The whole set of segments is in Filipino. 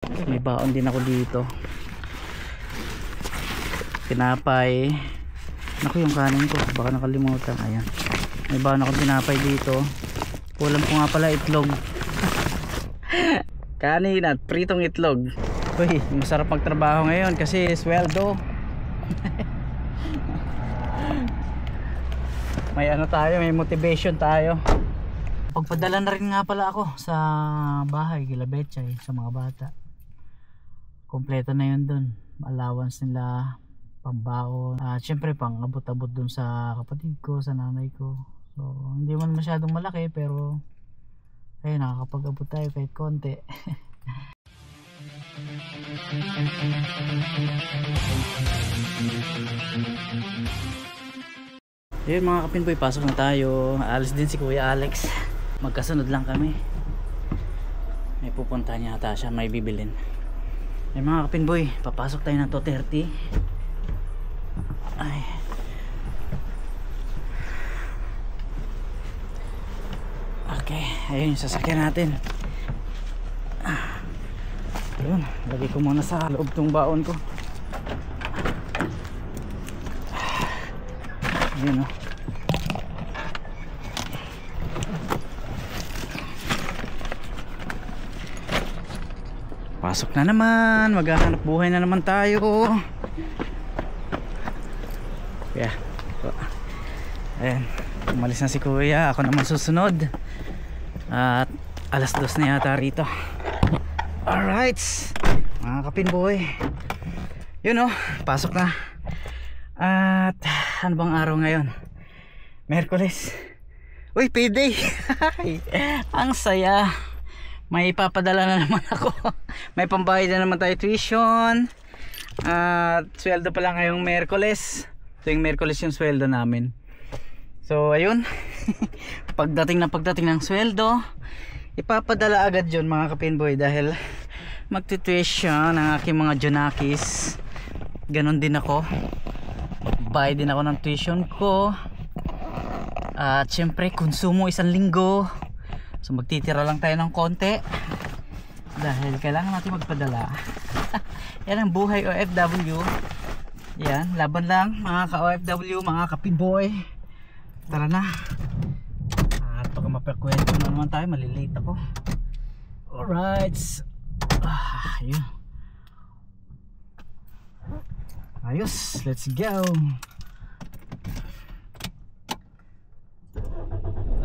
May baon din ako dito. Tinapay. Naku, yung kanin ko baka nakalimutan. Ayan, may baon ako tinapay dito. Kulang ko nga pala itlog. Kanin at pritong itlog. Uy, masarap magtrabaho ngayon kasi sweldo. May ano tayo, may motivation tayo. Pagpadala na rin nga pala ako sa bahay kila Betchay, sa mga bata. Kompleto na yun dun. Allowance nila, pambaon, at syempre pang abot-abot dun sa kapatid ko, sa nanay ko. So hindi man masyadong malaki pero ay nakakapag-abot tayo kahit konti. Yun mga kapinboy, pasok na tayo. Alis din si Kuya Alex. Magkasunod lang kami. May pupunta niya ata siya, may bibilin. Ay mga kapinboy, papasok tayo ng 2:30. Ay. Okay, ayun yung sasakyan natin. Ayun, lagay ko muna sa loob tong baon ko. Ayun o. Pasok na naman, maghahanap buhay na naman tayo. Yeah. Ayan, umalis na si Kuya, ako naman susunod. At alas 2 na yata rito. Alright, mga kapinboy, yun o, pasok na. At ano bang araw ngayon? Miyerkules. Uy, payday. Ang saya. May ipapadala na naman ako. May pambayad na naman tayo tuition. At sweldo pa lang ngayong Miyerkules. So yung Miyerkules yung sweldo namin. So ayun. pagdating ng sweldo, ipapadala agad yun mga kapinboy. Dahil magtutuition ang aking mga Junakis. Ganon din ako. Bayad din ako ng tuition ko. At syempre konsumo 1 linggo. So magtitira lang tayo ng konti dahil kailangan natin magpadala. Yan ang buhay OFW. Yan, laban lang mga ka-OFW, mga kapinboy. Tara na. At baka mapakwento na naman tayo, malilate ako. Alright. Yun. Ayos, let's go.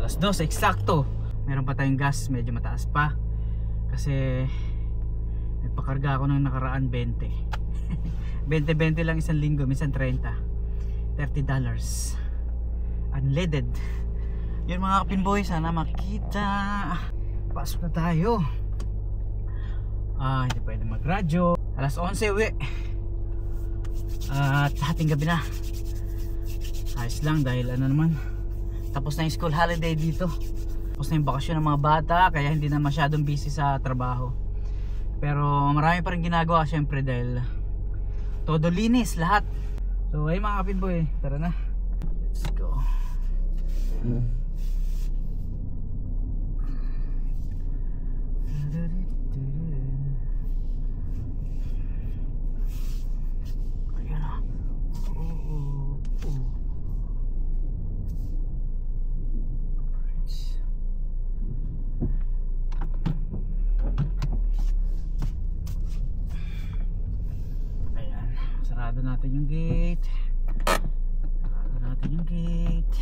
Alas 2, eksakto. Meron pa tayong gas, medyo mataas pa. Kasi nagpakarga ako ng nakaraan 20. 20-20 lang 1 linggo, minsan 30. $30. Unleaded. Yun mga kapinboy, sana makita. Pasok na tayo. Hindi pwede magradyo. Alas 11 uwi. At hating gabi na. Ayos lang dahil ano naman, tapos na yung school holiday dito. Tapos na yung bakasyon ng mga bata, kaya hindi na masyadong busy sa trabaho. Pero marami pa rin ginagawa syempre dahil todo linis lahat. So ay mga kapinboy, tara na. Let's go. Sarado natin yung gate. Sarado natin yung gate.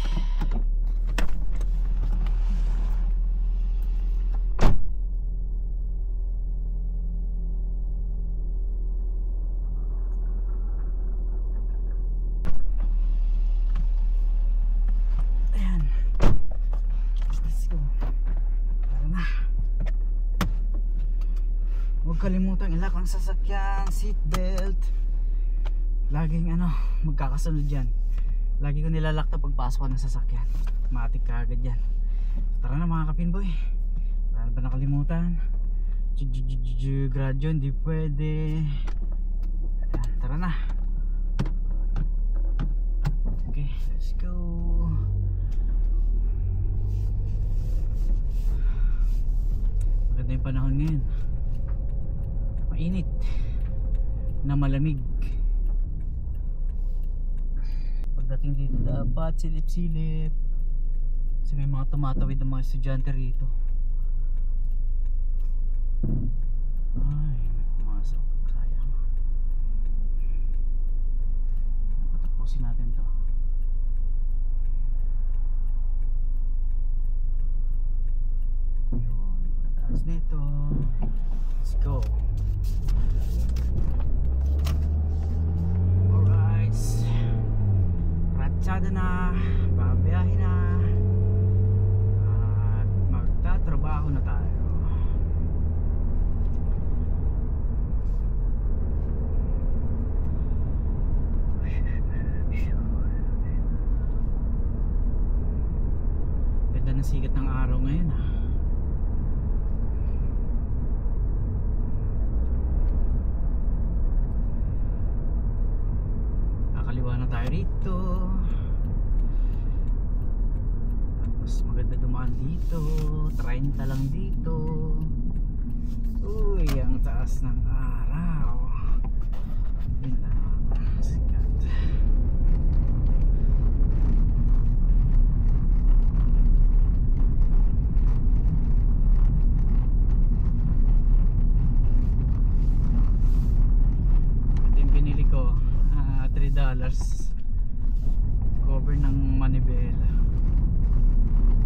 Ayan. Let's go. Tara na. Huwag kalimutang ilak ang sasakyan, seatbelt. Laging magkakasunod yan. Lagi ko nilalak na pagpasok ko ng sasakyan. Matik ka agad yan. Tara na mga kapinboy. Wala ba nakalimutan? Gradyo, hindi pwede. Tara na. Okay, let's go. Maganda yung panahon ngayon. mainit na malamig. Pagdating dito dapat silip-silip kasi may mga tumatawid ng mga estudyante rito. Ay, may pumasok, sayang. Patapusin natin to. Yun, pagkataas nito, let's go. Alright, ratsada na, babiyahin na at magtatrabaho na tayo. Ganda ng sikat ng araw ngayon ah. Kakaliwa na tayo rito. Tapos maganda dumaan dito. 30 lang dito. Uy, ang taas ng araw. Yun lang, sikat. Ito yung binili ko, $3 cover ng manibela.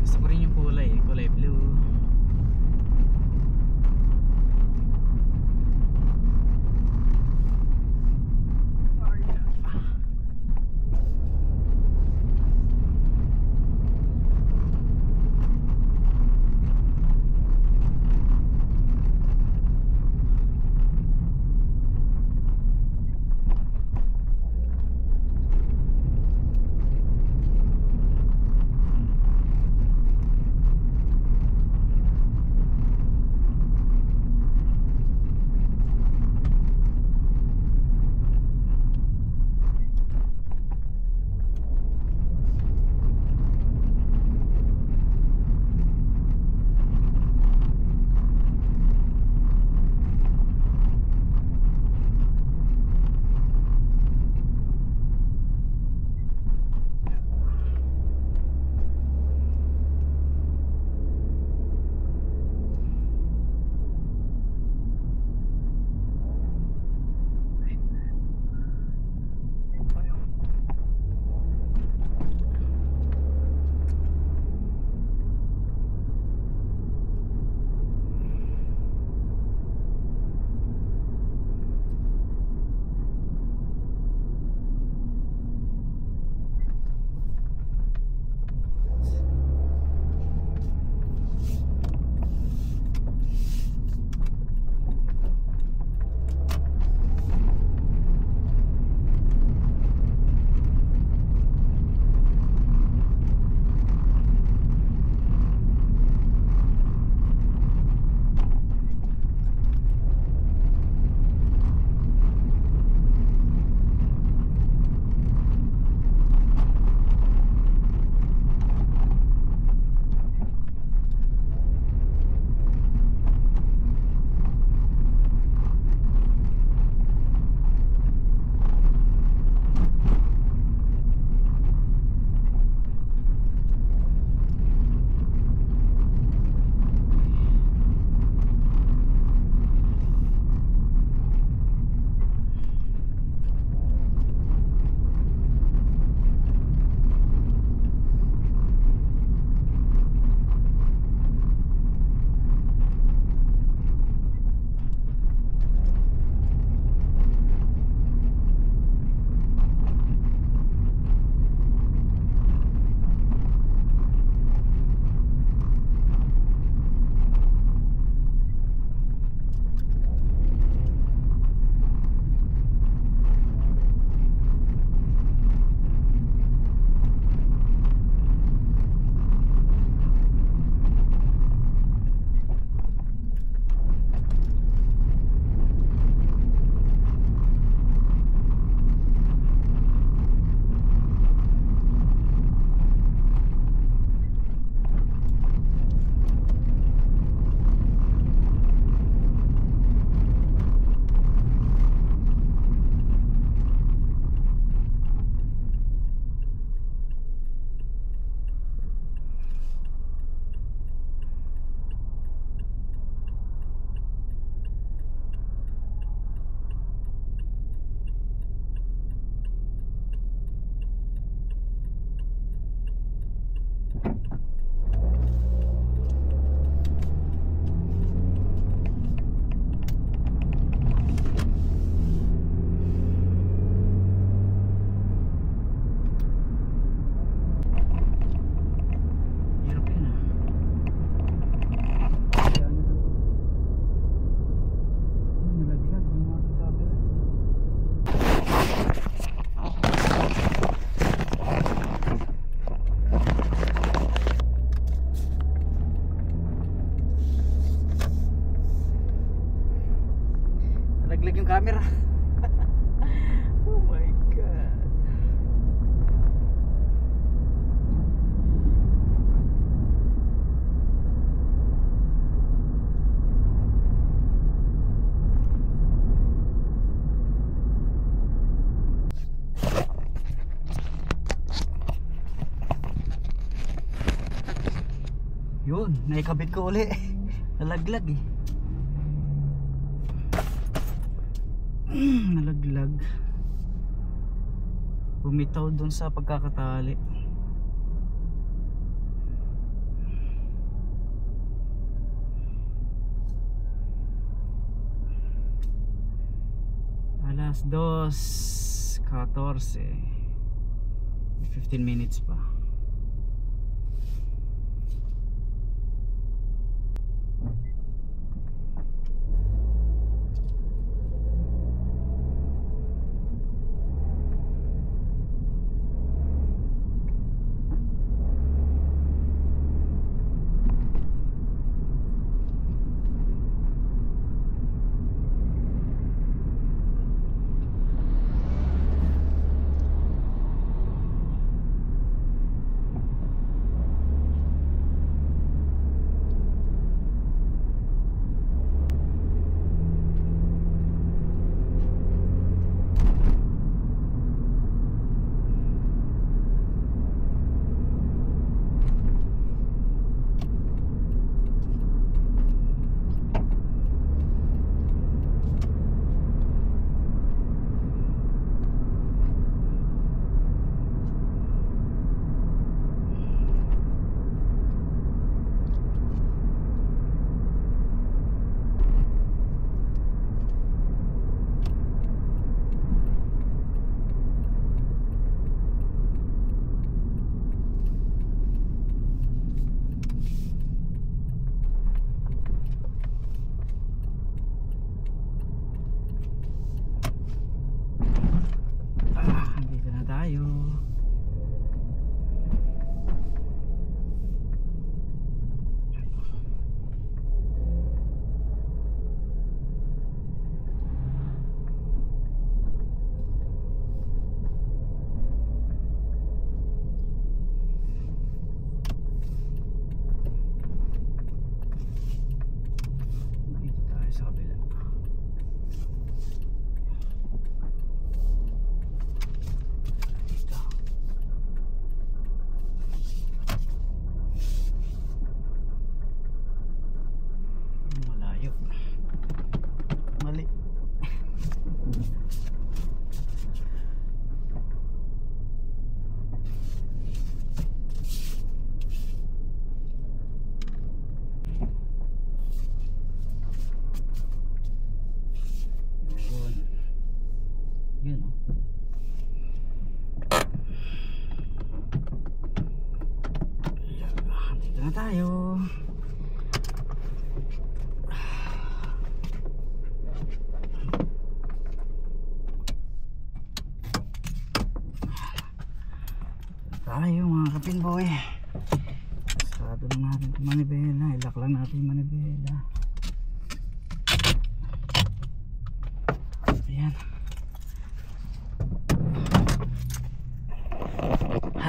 Gusto ko rin yung kulay kulay blue. Nalaglag yung camera. Oh my god. Yun, naikabit ko uli. Nalaglag eh. Nalaglag. Bumitaw dun sa pagkakatali. Alas 2:14. 15 minutes pa. Dito na tayo. Dito tayo sa kabila. Malayo. Mali. Yun. Yun oh. Ayan, dito na tayo. Tayo mga kapinboy. Sarado lang natin itong manibela. Ilak lang natin yung manibela. Ayan.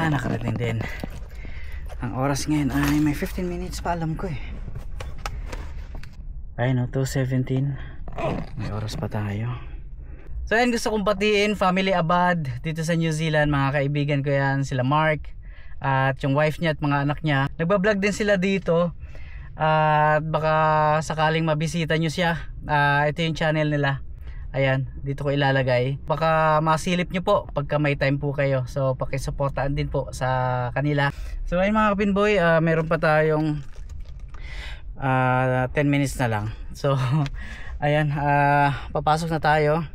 Nakarating din. Ang oras ngayon ay may 15 minutes pa, alam ko eh. Ayun o, 2:17. May oras pa tayo. So ayan, gusto kong patiin family Abad dito sa New Zealand. Mga kaibigan ko yan, sila Mark at yung wife niya at mga anak niya. Nagbablog din sila dito. At baka sakaling mabisita nyo siya, ito yung channel nila. Ayan, dito ko ilalagay. Baka masilip nyo po pagka may time po kayo. So pakisuportaan din po sa kanila. So ayun mga kapinboy, meron pa tayong 10 minutes na lang. So ayan, papasok na tayo.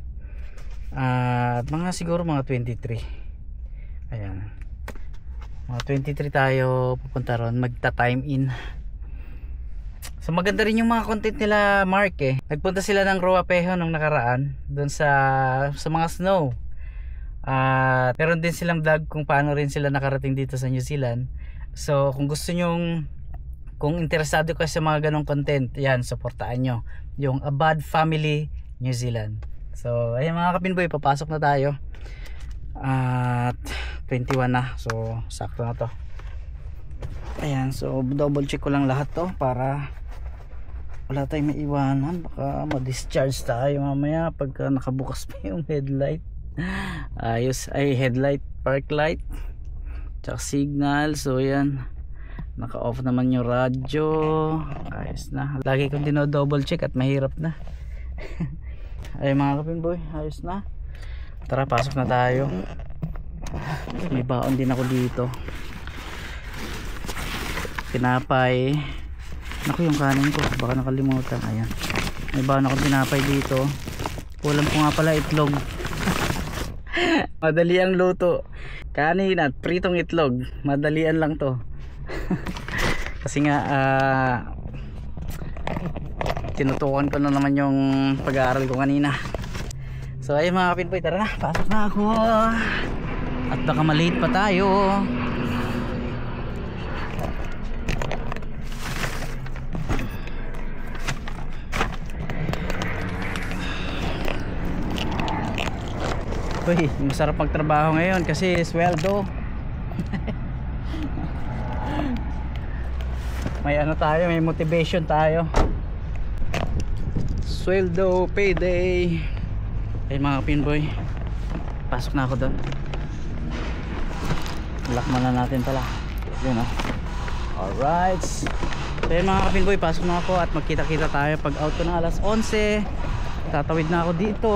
Mga siguro mga 23. Ayan, mga 23 tayo pupunta ron, magta time in. So maganda rin yung mga content nila Mark eh. Nagpunta sila ng Ruapeho nung nakaraan doon sa mga snow. Meron din silang vlog kung paano rin sila nakarating dito sa New Zealand. So kung gusto nyong, kung interesado kayo sa mga ganong content, yan, supportaan nyo yung Abad Family New Zealand. So ayun mga kapinboy, papasok na tayo at 21 na, so sakto na to. Ayan, so double check ko lang lahat to para wala tayong maiwanan, baka ma-discharge tayo mamaya pagka nakabukas pa yung headlight. Ayos, ay headlight, park light tsaka signal. So yan, naka off naman yung radyo, ayos na. Lagi kong dino-double check at mahirap na. Ay mga kapinboy, ayos na. Tara, pasok na tayo. May baon din ako dito, tinapay. Naku, yung kanin ko baka nakalimutan. Ayan, may baon ako tinapay dito. Kulang ko nga pala itlog. Madali ang luto, kanin at pritong itlog, madalian lang to. Kasi nga tinutukan ko na naman yung pag-aaral ko kanina. So ayun mga kapinboy, tara na, pasok na ako at baka malate pa tayo. Uy, masarap magtrabaho ngayon kasi sweldo. May ano tayo, may motivation tayo. Sweldo, payday. Ay mga kapinboy, pasok na ako doon. Lock muna natin pala. Yun o. Alright. So yun mga kapinboy, pasok na ako at magkita-kita tayo pag out ko na alas 11. Tatawid na ako dito.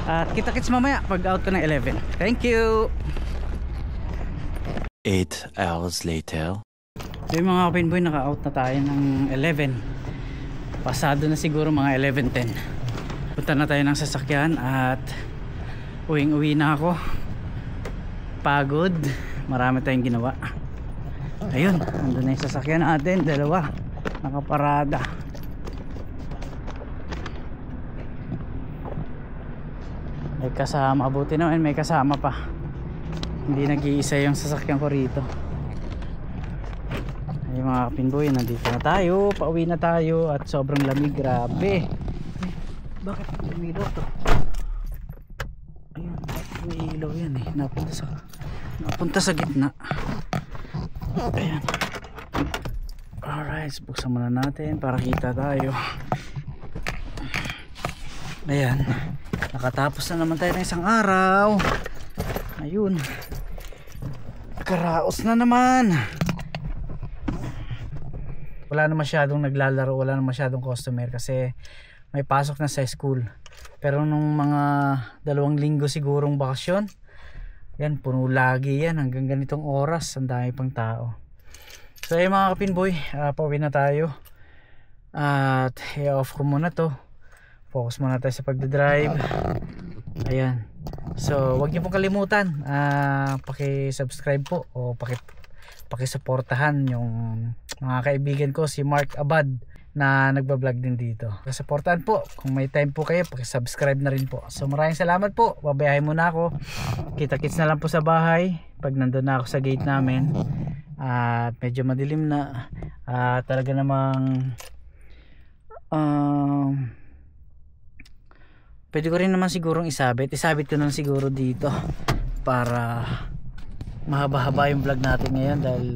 At kita-kits mamaya pag out ko na 11. Thank you. 8 hours later. So yung mga kapinboy, naka-out na tayo ng 11. Pasado na siguro mga 11:10. Punta na tayo ng sasakyan at uwing-uwi na ako. Pagod, marami tayong ginawa. Ayun, nandun na yung sasakyan natin, dalawa nakaparada. May kasama, abuti naman may kasama pa, hindi nag-iisa yung sasakyan ko rito. Ay mga kapinboy, nandito na tayo, pauwi na tayo at sobrang lamig, grabe. Bakit may ilaw to? Ayun, may ilaw yan eh, napunta sa gitna. Ayan. Alright, buksan muna natin para kita tayo. Ayan, nakatapos na naman tayo ng isang araw. Ayun, karaos na naman. Wala na masyadong naglalaro, wala na masyadong customer kasi may pasok na sa school. Pero nung mga 2 linggo sigurong bakasyon, yan, puno lagi yan hanggang ganitong oras, ang dami pang tao. So ayun mga kapinboy, pauwi na tayo at i-off ko muna to. Focus muna tayo sa pagdadrive. Ayan, so wag niyo pong kalimutan paki-subscribe po o paki-suportahan yung mga kaibigan ko, si Mark Abad na nagbablog din dito. Suportahan po, kung may time po kayo, paki-subscribe na rin po. So maraming salamat po, babayahin muna ako. Kita-kits na lang po sa bahay pag nandun na ako sa gate namin at medyo madilim na. Talaga namang pwede ko rin naman sigurong isabit ko na siguro dito para mahaba-haba yung vlog natin ngayon, dahil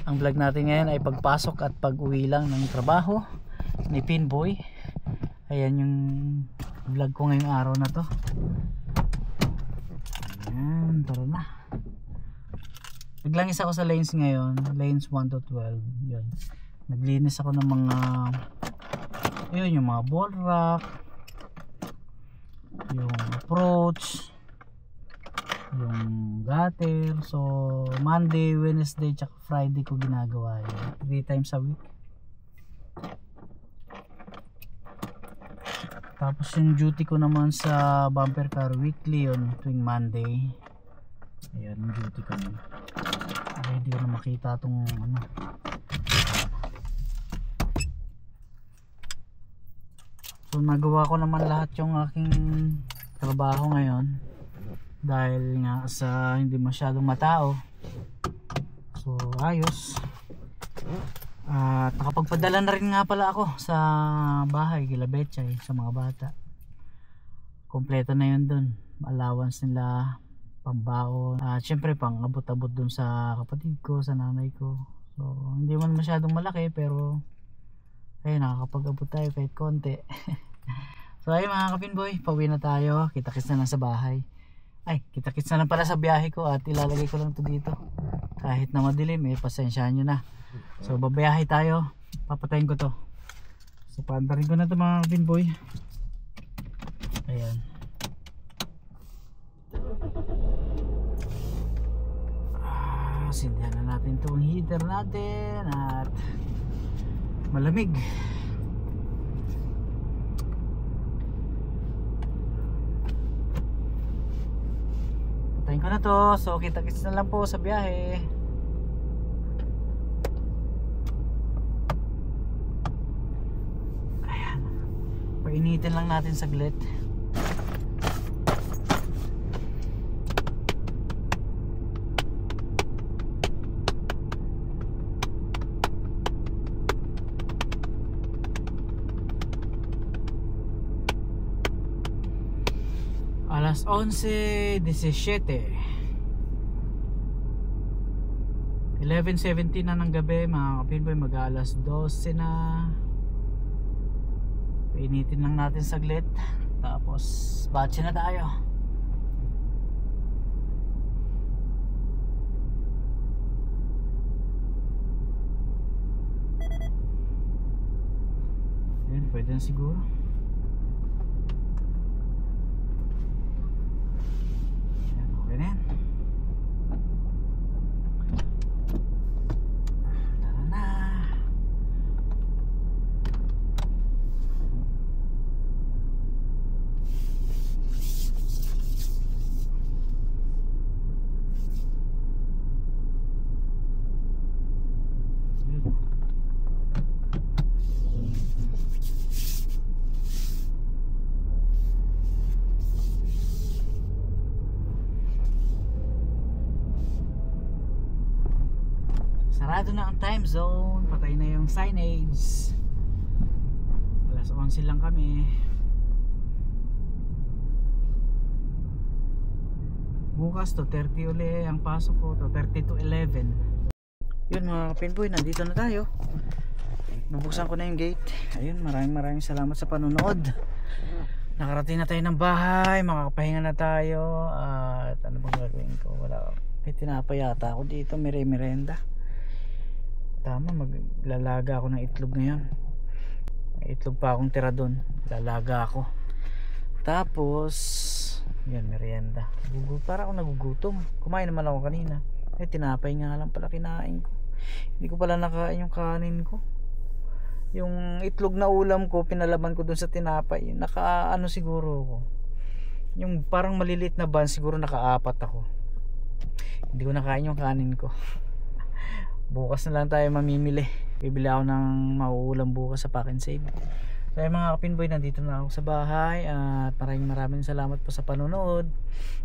ang vlog natin ngayon ay pagpasok at pag-uwi lang ng trabaho ni Pinboy. Ayan yung vlog ko ngayong araw na to. Ayan, tara na. Naglangis ako sa lanes ngayon, lanes 1 to 12. Yun, naglinis ako ng mga yun, yung mga ball rack, yung approach, yung gutter. So Monday, Wednesday, tsaka Friday ko ginagawa yun, 3 times a week. Tapos yung duty ko naman sa bumper car weekly yun, tuwing Monday. Ayan yung duty ko nun. Ay, hindi ko na makita itong ano. So nagawa ko naman lahat yung aking trabaho ngayon, dahil nga sa hindi masyadong matao. So ayos. At nakapagpadala na rin nga pala ako sa bahay kila Betchay, sa mga bata. Kompleto na yun dun, allowance nila, pambaon, at syempre pang abot-abot dun sa kapatid ko, sa nanay ko. So hindi man masyadong malaki, pero ayun, nakakapag-abot tayo kahit konti. So ayun mga kapinboy, pauwi na tayo. Kita-kits na lang sa bahay. Ay, kita-kits na lang pala sa biyahe ko. At ilalagay ko lang to dito. Kahit na madilim, pasensyahan nyo na. So babiyahe tayo. Papatayin ko to. So paandarin ko na to mga kapinboy. Ayan. Sindihan na natin itong heater natin. At malamig. Patayin ko na to. So kita-kits na lang po sa biyahe. Ayan. Painitin lang natin saglit. Alas 11:17 11:17 na ng gabi mga kapinboy, mag-alas 12 na. Painitin lang natin saglit, tapos batche na tayo. Yan, pwede na siguro. Yan. Tara na. Sarado na ang time zone, patay na yung signage. Alas 11 lang kami. Bukas to 30 uli ang pasok ko, to 30 to 11. Yun mga kapinboy, nandito na tayo. Bubuksan ko na yung gate. Ayun, maraming salamat sa panonood. Nakarating na tayo ng bahay, makakapahinga na tayo. At ano bang gagawin ko? Wala, may tinapay yata ako dito, merenda. Tama, maglalaga ako ng itlog ngayon. May itlog pa akong tira doon. Lalaga ako. Tapos yan, merienda. Para ako nagugutom. Kumain naman ako kanina. Tinapay nga lang pala kinain ko. Hindi ko pala nakain yung kanin ko. Yung itlog na ulam ko, pinalaman ko doon sa tinapay. Naka siguro ako. Yung parang maliliit na ban, siguro naka-4 ako. Hindi ko nakain yung kanin ko. Bukas na lang tayo mamimili. Bibili ako ng mauulam bukas sa Pack and Save. Kaya mga kapinboy, nandito na ako sa bahay. At maraming salamat po sa panonood.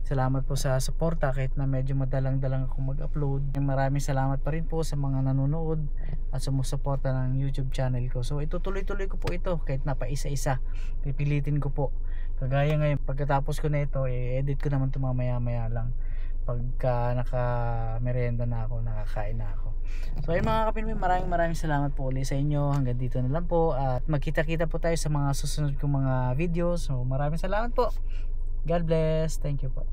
Salamat po sa suporta kahit na medyo madalang-dalang ako mag-upload. Maraming salamat pa rin po sa mga nanonood at sumusuporta ng YouTube channel ko. So itutuloy-tuloy ko po ito kahit na pa isa-isa. Pipilitin ko po. Kagaya ngayon, pagkatapos ko na ito, i-edit ko naman ito mamaya-maya lang. Pagka naka-merienda na ako, nakakain na ako. So ayun mga kapinboy, maraming salamat po ulit sa inyo. Hanggang dito na lang po. At magkita-kita po tayo sa mga susunod kong mga videos. So maraming salamat po. God bless. Thank you po.